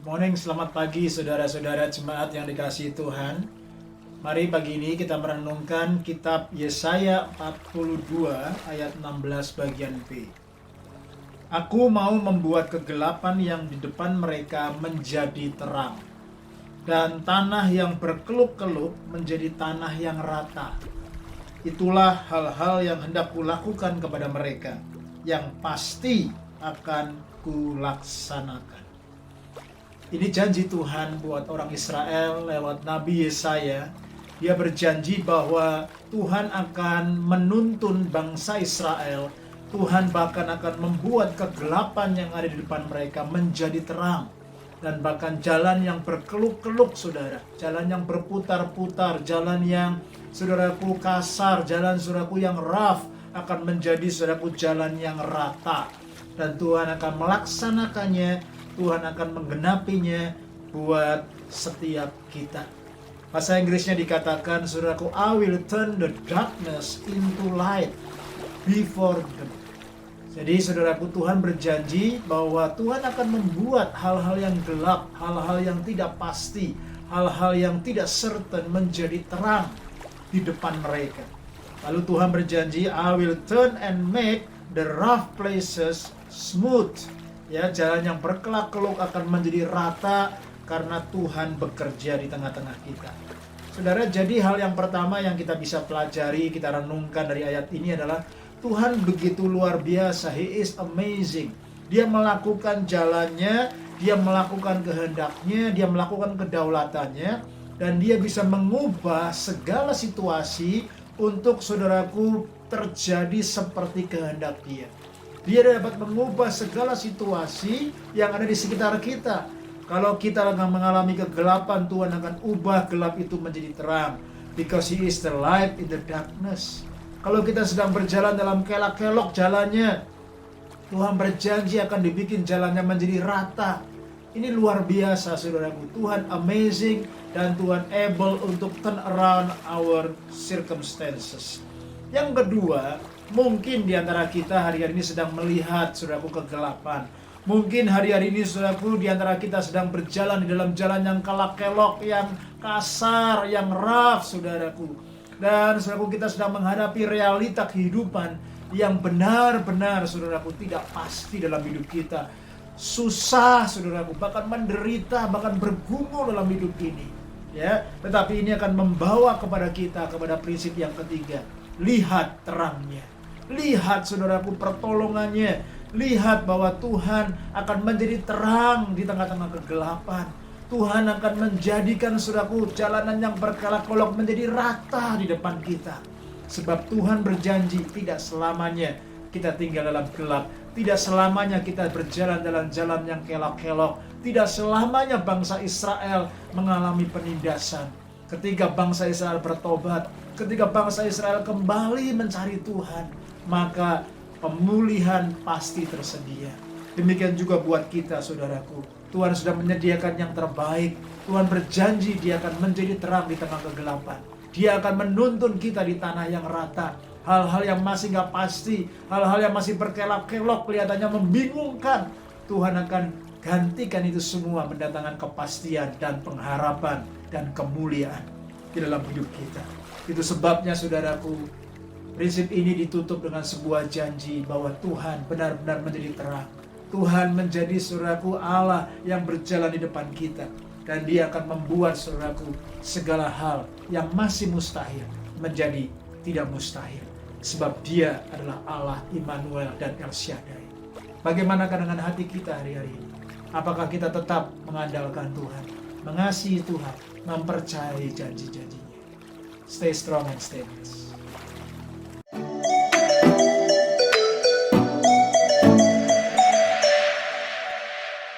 Morning, selamat pagi saudara-saudara jemaat yang dikasihi Tuhan. Mari pagi ini kita merenungkan kitab Yesaya 42 ayat 16 bagian B. Aku mau membuat kegelapan yang di depan mereka menjadi terang, dan tanah yang berkeluk-keluk menjadi tanah yang rata. Itulah hal-hal yang hendak kulakukan kepada mereka, yang pasti akan kulaksanakan. Ini janji Tuhan buat orang Israel lewat Nabi Yesaya. Dia berjanji bahwa Tuhan akan menuntun bangsa Israel. Tuhan bahkan akan membuat kegelapan yang ada di depan mereka menjadi terang. Dan bahkan jalan yang berkeluk-keluk, saudara. Jalan yang berputar-putar, jalan yang, saudaraku, kasar, jalan, saudaraku, yang rough, akan menjadi, saudaraku, jalan yang rata. Dan Tuhan akan melaksanakannya, Tuhan akan menggenapinya buat setiap kita. Bahasa Inggrisnya dikatakan, saudaraku, I will turn the darkness into light before them. Jadi saudaraku, Tuhan berjanji bahwa Tuhan akan membuat hal-hal yang gelap, hal-hal yang tidak pasti, hal-hal yang tidak certain menjadi terang di depan mereka. Lalu Tuhan berjanji, I will turn and make the rough places smooth. Ya, jalan yang berkelak-keluk akan menjadi rata karena Tuhan bekerja di tengah-tengah kita. Saudara, jadi hal yang pertama yang kita bisa pelajari, kita renungkan dari ayat ini adalah Tuhan begitu luar biasa. He is amazing. Dia melakukan jalannya, dia melakukan kehendaknya, dia melakukan kedaulatannya, dan dia bisa mengubah segala situasi untuk saudaraku terjadi seperti kehendak dia. Dia dapat mengubah segala situasi yang ada di sekitar kita. Kalau kita sedang mengalami kegelapan, Tuhan akan ubah gelap itu menjadi terang. Because He is the light in the darkness. Kalau kita sedang berjalan dalam kelak-kelok jalannya, Tuhan berjanji akan dibikin jalannya menjadi rata. Ini luar biasa, saudaraku. Tuhan amazing dan Tuhan able untuk turn around our circumstances. Yang kedua, mungkin di antara kita hari-hari ini sedang melihat, saudaraku, kegelapan. Mungkin hari-hari ini, saudaraku, di antara kita sedang berjalan di dalam jalan yang kelak-kelok, yang kasar, yang rough, saudaraku. Dan saudaraku, kita sedang menghadapi realita kehidupan yang benar-benar, saudaraku, tidak pasti dalam hidup kita. Susah, saudaraku, bahkan menderita, bahkan bergumul dalam hidup ini. Ya, tetapi ini akan membawa kepada kita kepada prinsip yang ketiga. Lihat terangnya. Lihat, saudaraku, pertolongannya. Lihat bahwa Tuhan akan menjadi terang di tengah-tengah kegelapan. Tuhan akan menjadikan, saudaraku, jalanan yang berkelak-kelok menjadi rata di depan kita. Sebab Tuhan berjanji tidak selamanya kita tinggal dalam gelap. Tidak selamanya kita berjalan dalam jalan yang kelak-kelok. Tidak selamanya bangsa Israel mengalami penindasan. Ketika bangsa Israel bertobat, ketika bangsa Israel kembali mencari Tuhan, maka pemulihan pasti tersedia. Demikian juga buat kita, saudaraku. Tuhan sudah menyediakan yang terbaik. Tuhan berjanji Dia akan menjadi terang di tengah kegelapan. Dia akan menuntun kita di tanah yang rata. Hal-hal yang masih gak pasti, hal-hal yang masih berkelak-kelok, kelihatannya membingungkan, Tuhan akan gantikan itu semua, mendatangkan kepastian dan pengharapan dan kemuliaan di dalam hidup kita. Itu sebabnya, saudaraku, prinsip ini ditutup dengan sebuah janji bahwa Tuhan benar-benar menjadi terang. Tuhan menjadi, saudaraku, Allah yang berjalan di depan kita. Dan Dia akan membuat, saudaraku, segala hal yang masih mustahil menjadi tidak mustahil. Sebab Dia adalah Allah Immanuel dan El Shaddai. Bagaimanakah dengan hati kita hari-hari ini? Apakah kita tetap mengandalkan Tuhan, mengasihi Tuhan, mempercayai janji-janjinya? Stay strong and stay blessed.